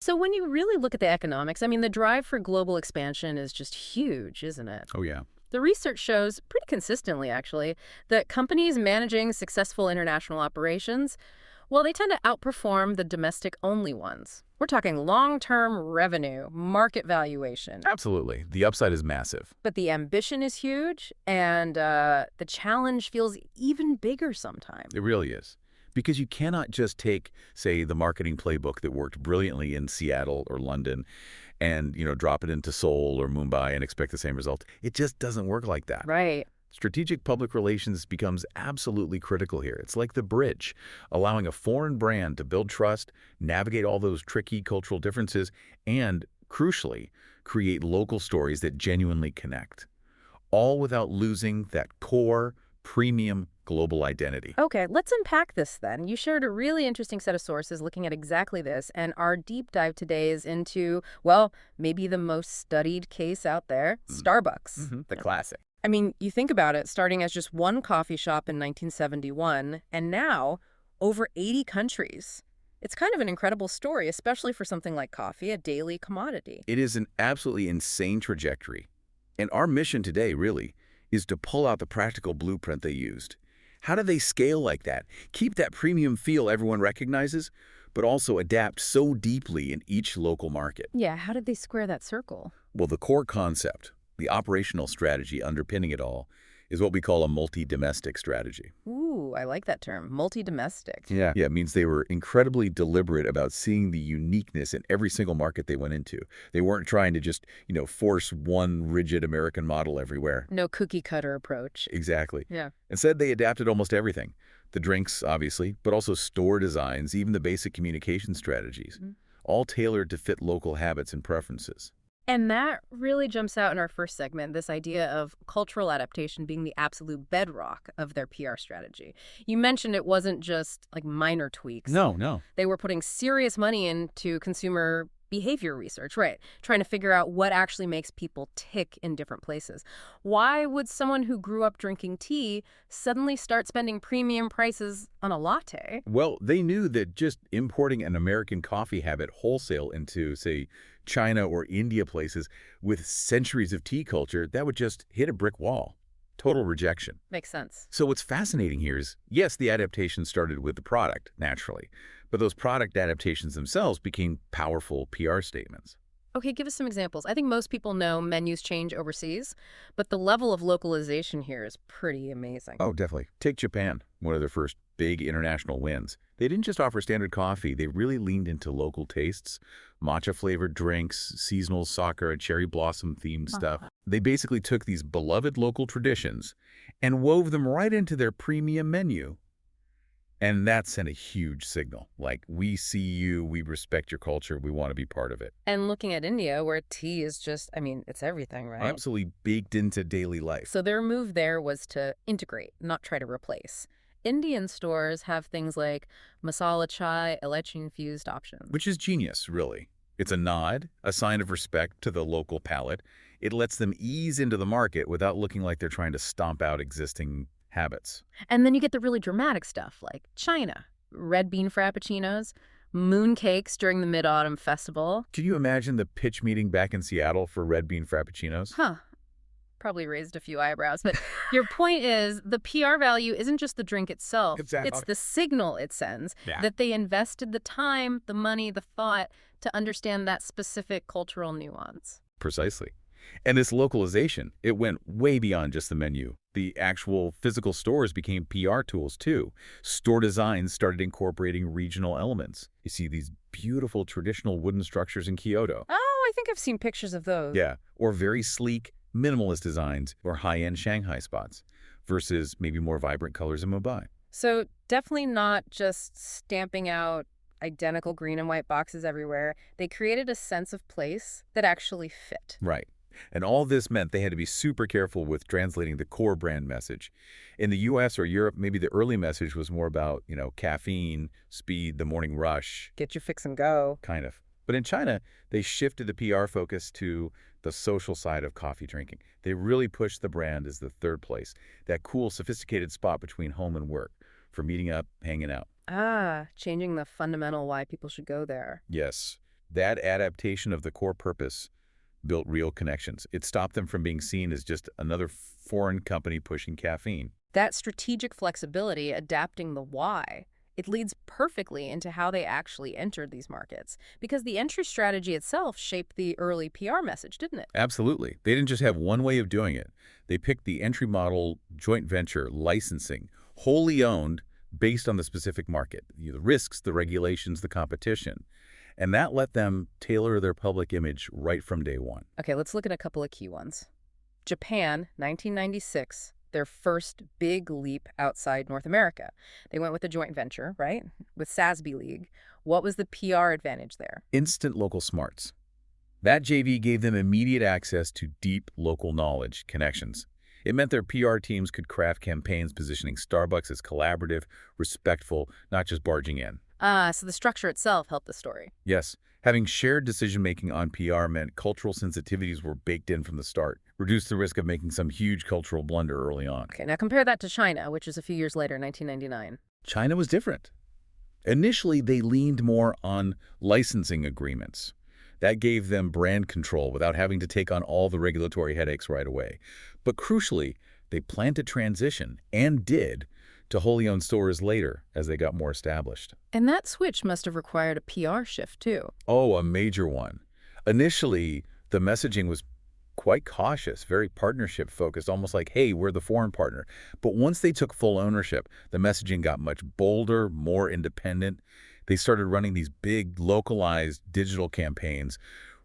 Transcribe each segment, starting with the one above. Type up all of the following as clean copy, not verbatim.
So when you really look at the economics, I mean, the drive for global expansion is just huge, isn't it? Oh, yeah. The research shows, pretty consistently actually, that companies managing successful international operations, well, they tend to outperform the domestic-only ones. We're talking long-term revenue, market valuation. Absolutely. The upside is massive. But the ambition is huge, and the challenge feels even bigger sometimes. It really is. Because you cannot just take, say, the marketing playbook that worked brilliantly in Seattle or London and, drop it into Seoul or Mumbai and expect the same result. It just doesn't work like that. Right. Strategic public relations becomes absolutely critical here. It's like the bridge, allowing a foreign brand to build trust, navigate all those tricky cultural differences, and, crucially, create local stories that genuinely connect, all without losing that core, premium global identity. Okay, let's unpack this then. You shared a really interesting set of sources looking at exactly this, and our deep dive today is into, well, maybe the most studied case out there, Starbucks. The classic. I mean, you think about it, starting as just one coffee shop in 1971, and now over 80 countries. It's kind of an incredible story, especially for something like coffee, a daily commodity. It is an absolutely insane trajectory. And our mission today, really, is to pull out the practical blueprint they used. How do they scale like that? Keep that premium feel everyone recognizes, but also adapt so deeply in each local market. Yeah, how did they square that circle? Well, the core concept, the operational strategy underpinning it all, is what we call a multi-domestic strategy. Ooh, I like that term, multi-domestic. Yeah, it means they were incredibly deliberate about seeing the uniqueness in every single market they went into. They weren't trying to just, force one rigid American model everywhere. No cookie-cutter approach. Exactly. Yeah. Instead, they adapted almost everything. The drinks, obviously, but also store designs, even the basic communication strategies, all tailored to fit local habits and preferences. And that really jumps out in our first segment, this idea of cultural adaptation being the absolute bedrock of their PR strategy. You mentioned it wasn't just like minor tweaks. No. They were putting serious money into consumer behavior research, right? Trying to figure out what actually makes people tick in different places. Why would someone who grew up drinking tea suddenly start spending premium prices on a latte? Well, they knew that just importing an American coffee habit wholesale into, say, China or India places with centuries of tea culture, that would just hit a brick wall. Total rejection. Makes sense. So what's fascinating here is, yes, the adaptation started with the product, naturally, but those product adaptations themselves became powerful PR statements. Okay, give us some examples. I think most people know menus change overseas, but the level of localization here is pretty amazing. Oh, definitely. Take Japan, one of their first big international wins. They didn't just offer standard coffee, they really leaned into local tastes, matcha-flavored drinks, seasonal sakura, cherry blossom-themed stuff. They basically took these beloved local traditions and wove them right into their premium menu. And that sent a huge signal, like, we see you, we respect your culture, we want to be part of it. And looking at India, where tea is just, I mean, it's everything, right? Absolutely baked into daily life. So their move there was to integrate, not try to replace. Indian stores have things like masala chai, elaichi-infused options. Which is genius, really. It's a nod, a sign of respect to the local palate. It lets them ease into the market without looking like they're trying to stomp out existing habits. And then you get the really dramatic stuff like China, red bean frappuccinos, moon cakes during the Mid-Autumn Festival. Can you imagine the pitch meeting back in Seattle for red bean frappuccinos? Probably raised a few eyebrows. But your point is the PR value isn't just the drink itself. Exactly. It's the signal it sends that they invested the time, the money, the thought to understand that specific cultural nuance. Precisely. And this localization, it went way beyond just the menu. The actual physical stores became PR tools too. Store designs started incorporating regional elements. You see these beautiful traditional wooden structures in Kyoto. Oh, I think I've seen pictures of those. Yeah, or very sleek, minimalist designs or high-end Shanghai spots versus maybe more vibrant colors in Mumbai. So definitely not just stamping out identical green and white boxes everywhere. They created a sense of place that actually fit. Right. And all this meant they had to be super careful with translating the core brand message. In the US or Europe, maybe the early message was more about, caffeine, speed, the morning rush. Get your fix and go. Kind of. But in China, they shifted the PR focus to the social side of coffee drinking. They really pushed the brand as the third place, that cool, sophisticated spot between home and work for meeting up, hanging out. Changing the fundamental why people should go there. Yes. That adaptation of the core purpose built real connections. It stopped them from being seen as just another foreign company pushing caffeine. That strategic flexibility, adapting the why, it leads perfectly into how they actually entered these markets, because the entry strategy itself shaped the early PR message, didn't it? Absolutely. They didn't just have one way of doing it. They picked the entry model, joint venture, licensing, wholly owned, based on the specific market, the risks, the regulations, the competition. And that let them tailor their public image right from day one. Okay, let's look at a couple of key ones. Japan, 1996, their first big leap outside North America. They went with a joint venture, right, with SASB League. What was the PR advantage there? Instant local smarts. That JV gave them immediate access to deep local knowledge, connections. It meant their PR teams could craft campaigns positioning Starbucks as collaborative, respectful, not just barging in. So the structure itself helped the story. Yes, having shared decision-making on PR meant cultural sensitivities were baked in from the start, reduced the risk of making some huge cultural blunder early on. Okay, now compare that to China, which is a few years later, 1999. China was different. Initially, they leaned more on licensing agreements. That gave them brand control without having to take on all the regulatory headaches right away. But crucially, they planned to transition, and did, to wholly owned stores later as they got more established. And that switch must have required a PR shift, too. Oh, a major one. Initially, the messaging was quite cautious, very partnership-focused, almost like, hey, we're the foreign partner. But once they took full ownership, the messaging got much bolder, more independent. They started running these big, localized digital campaigns,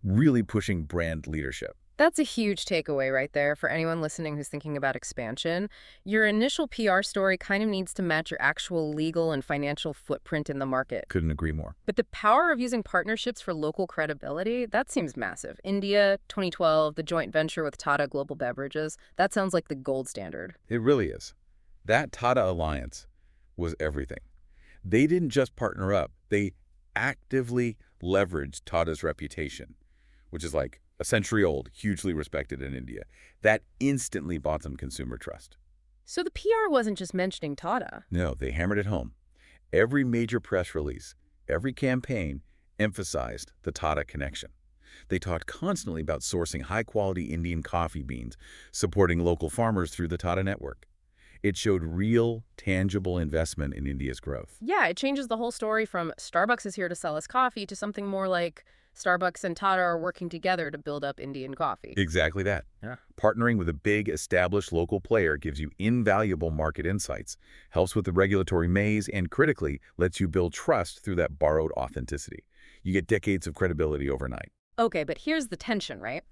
really pushing brand leadership. That's a huge takeaway right there for anyone listening who's thinking about expansion. Your initial PR story kind of needs to match your actual legal and financial footprint in the market. Couldn't agree more. But the power of using partnerships for local credibility, that seems massive. India, 2012, the joint venture with Tata Global Beverages, that sounds like the gold standard. It really is. That Tata alliance was everything. They didn't just partner up. They actively leveraged Tata's reputation, which is like a century old, hugely respected in India. That instantly bought them consumer trust. So the PR wasn't just mentioning Tata. No, they hammered it home. Every major press release, every campaign emphasized the Tata connection. They talked constantly about sourcing high-quality Indian coffee beans, supporting local farmers through the Tata network. It showed real, tangible investment in India's growth. Yeah, it changes the whole story from Starbucks is here to sell us coffee to something more like Starbucks and Tata are working together to build up Indian coffee. Exactly that. Yeah. Partnering with a big, established local player gives you invaluable market insights, helps with the regulatory maze, and critically, lets you build trust through that borrowed authenticity. You get decades of credibility overnight. Okay, but here's the tension, right?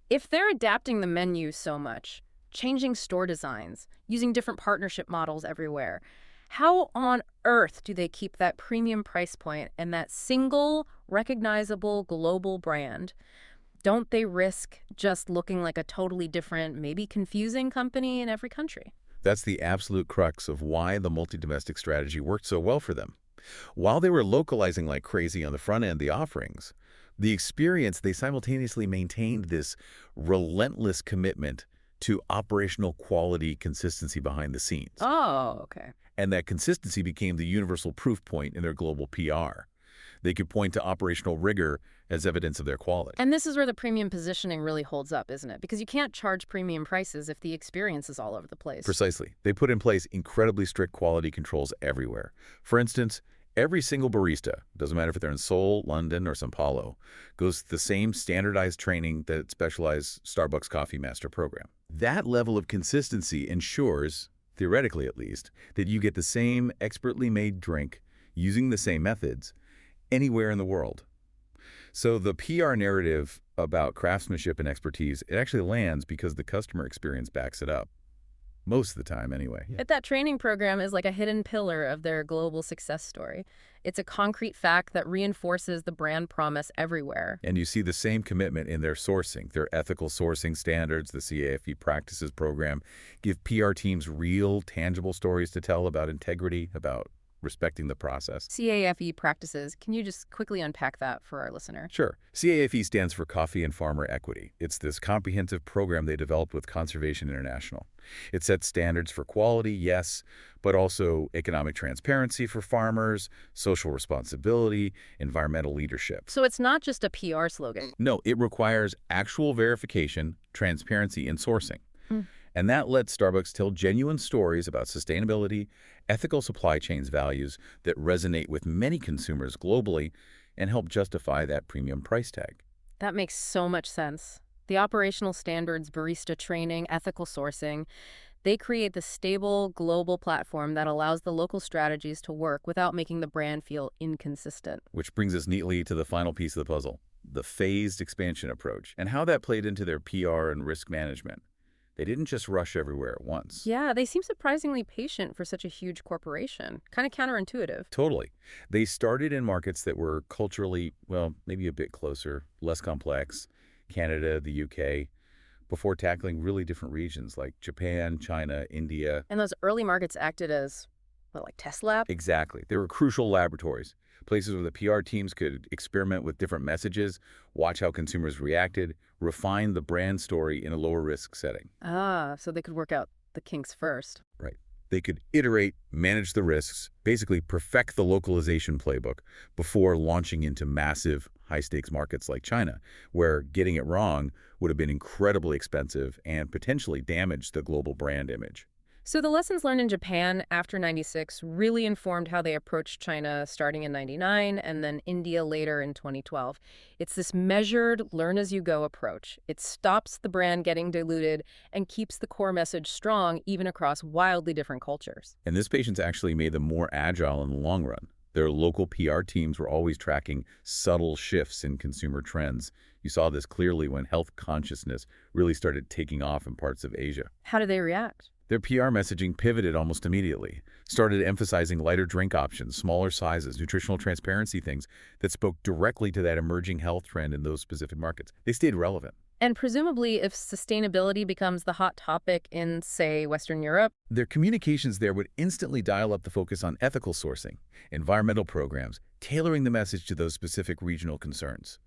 If they're adapting the menu so much, changing store designs, using different partnership models everywhere, how on earth do they keep that premium price point and that single, recognizable global brand? Don't they risk just looking like a totally different, maybe confusing company in every country? That's the absolute crux of why the multi-domestic strategy worked so well for them. While they were localizing like crazy on the front end, the offerings, the experience, they simultaneously maintained this relentless commitment to operational quality consistency behind the scenes. Oh, okay. And that consistency became the universal proof point in their global PR. They could point to operational rigor as evidence of their quality. And this is where the premium positioning really holds up, isn't it? Because you can't charge premium prices if the experience is all over the place. Precisely. They put in place incredibly strict quality controls everywhere. For instance, every single barista, doesn't matter if they're in Seoul, London, or São Paulo, goes through the same standardized training that specialized Starbucks Coffee Master program. That level of consistency ensures, theoretically at least, that you get the same expertly made drink using the same methods anywhere in the world. So the PR narrative about craftsmanship and expertise, it actually lands because the customer experience backs it up. Most of the time, anyway. But that training program is like a hidden pillar of their global success story. It's a concrete fact that reinforces the brand promise everywhere. And you see the same commitment in their sourcing. Their ethical sourcing standards, the CAFE practices program, give PR teams real, tangible stories to tell about integrity, about respecting the process. CAFE practices. Can you just quickly unpack that for our listener? Sure. CAFE stands for Coffee and Farmer Equity. It's this comprehensive program they developed with Conservation International. It sets standards for quality, yes, but also economic transparency for farmers, social responsibility, environmental leadership. So it's not just a PR slogan. No, it requires actual verification, transparency, and sourcing. Mm. And that lets Starbucks tell genuine stories about sustainability, ethical supply chains values that resonate with many consumers globally and help justify that premium price tag. That makes so much sense. The operational standards, barista training, ethical sourcing, they create the stable global platform that allows the local strategies to work without making the brand feel inconsistent. Which brings us neatly to the final piece of the puzzle, the phased expansion approach, and how that played into their PR and risk management. They didn't just rush everywhere at once. Yeah, they seem surprisingly patient for such a huge corporation. Kind of counterintuitive. Totally. They started in markets that were culturally, well, maybe a bit closer, less complex, Canada, the UK, before tackling really different regions like Japan, China, India. And those early markets acted as, what, like test labs? Exactly. They were crucial laboratories, places where the PR teams could experiment with different messages, watch how consumers reacted, refine the brand story in a lower risk setting. Ah, so they could work out the kinks first. Right. They could iterate, manage the risks, basically perfect the localization playbook before launching into massive, high-stakes markets like China, where getting it wrong would have been incredibly expensive and potentially damage the global brand image. So the lessons learned in Japan after 96 really informed how they approached China starting in 99 and then India later in 2012. It's this measured, learn-as-you-go approach. It stops the brand getting diluted and keeps the core message strong even across wildly different cultures. And this patience actually made them more agile in the long run. Their local PR teams were always tracking subtle shifts in consumer trends. You saw this clearly when health consciousness really started taking off in parts of Asia. How did they react? Their PR messaging pivoted almost immediately, started emphasizing lighter drink options, smaller sizes, nutritional transparency, things that spoke directly to that emerging health trend in those specific markets. They stayed relevant. And presumably, if sustainability becomes the hot topic in, say, Western Europe, their communications there would instantly dial up the focus on ethical sourcing, environmental programs, tailoring the message to those specific regional concerns.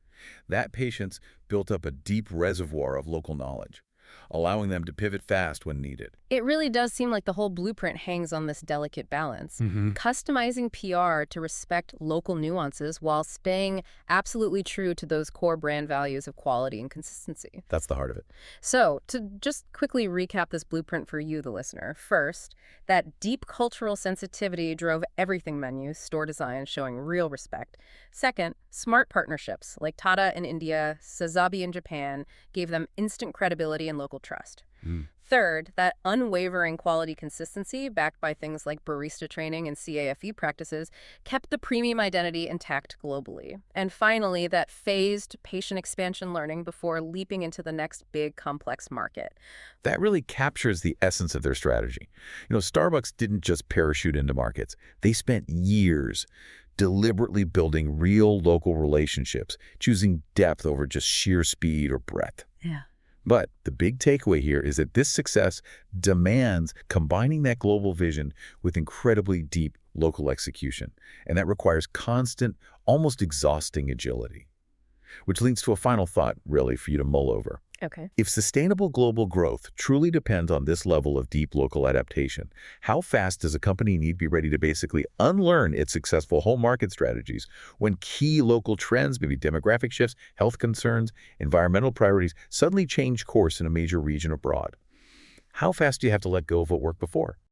That patience built up a deep reservoir of local knowledge, allowing them to pivot fast when needed. it really does seem like the whole blueprint hangs on this delicate balance. Customizing PR to respect local nuances while staying absolutely true to those core brand values of quality and consistency. That's the heart of it. So, to just quickly recap this blueprint for you, the listener. First, that deep cultural sensitivity drove everything menus, store design, showing real respect. Second, smart partnerships like Tata in India, Sazabi in Japan gave them instant credibility and local trust. Third, that unwavering quality consistency, backed by things like barista training and CAFE practices, kept the premium identity intact globally. And finally, that phased, patient expansion learning before leaping into the next big, complex market. That really captures the essence of their strategy. Starbucks didn't just parachute into markets. They spent years deliberately building real local relationships, choosing depth over just sheer speed or breadth. Yeah. But the big takeaway here is that this success demands combining that global vision with incredibly deep local execution. And that requires constant, almost exhausting agility. Which leads to a final thought, really, for you to mull over. Okay. If sustainable global growth truly depends on this level of deep local adaptation, how fast does a company need to be ready to basically unlearn its successful home market strategies when key local trends, maybe demographic shifts, health concerns, environmental priorities, suddenly change course in a major region abroad? How fast do you have to let go of what worked before?